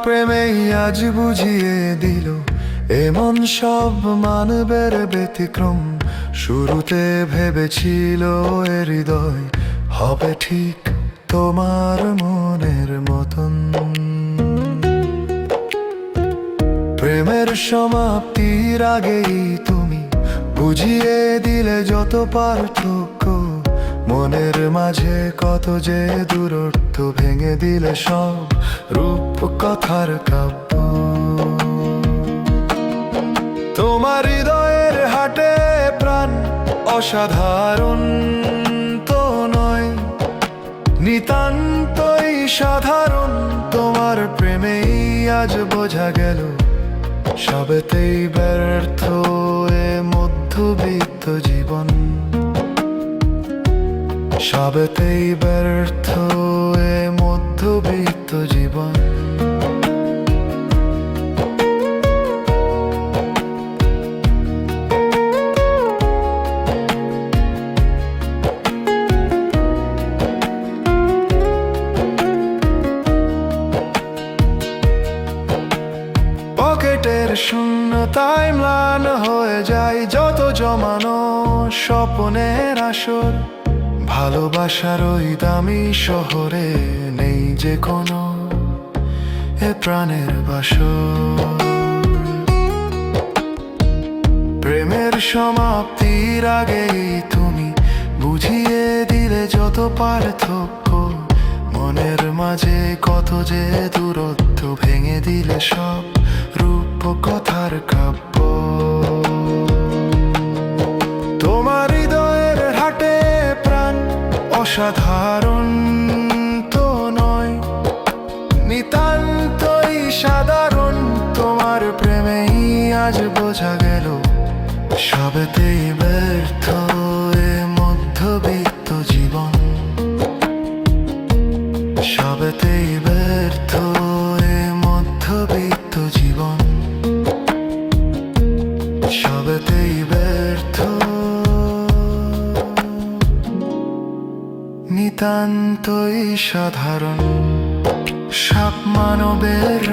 প্রেমেই আজ বুঝিয়ে দিল এমন সব মানবের ব্যতিক্রম। শুরুতে ভেবেছিল এ হৃদয় হবে ঠিক তোমার মনের মতন। প্রেমের সমাপ্তির আগেই তুমি বুঝিয়ে দিলে যত পার্থক্য, মনের মাঝে কত যে দূরত্ব। ভেঙে দিলে সব রূপ কথার কাব্য। তোমার হৃদয়ের হাটে প্রাণ অসাধারণ তো নয়, নিতান্তই সাধারণ। তোমার প্রেমেই আজ বোঝা গেল সবেতেই ব্যর্থ এ মধ্যবিত্ত জীবন। সবেতেই ব্যর্থ এ মধ্যবিত্ত জীবন। পকেটের শূন্যতায় ম্লান হয়ে যায় যত জমানো স্বপ্নের আসর। ভালোবাসার ওই দামি শহরে নেই যে কোনো এ প্রাণের বাসর। প্রেমের সমাপ্তির আগেই তুমি বুঝিয়ে দিলে যত পার্থক্য, মনের মাঝে কত যে দূরত্ব। ভেঙে দিলে সব রূপ কথার কাব্য। তোমার হৃদয়ের হাটে প্রাণ অসাধারণ তো নয়, নিতান্তই সাধারণ। তোমার প্রেমেই আজ বোঝা গেল সবেতেই ব্যর্থ এ মধ্যবিত্ত জীবন। সবেতেই ব্যর্থ এ মধ্যবিত্ত জীবন। সবেতেই ব্যর্থ নিতান্তই সাধারণ। সব মানবের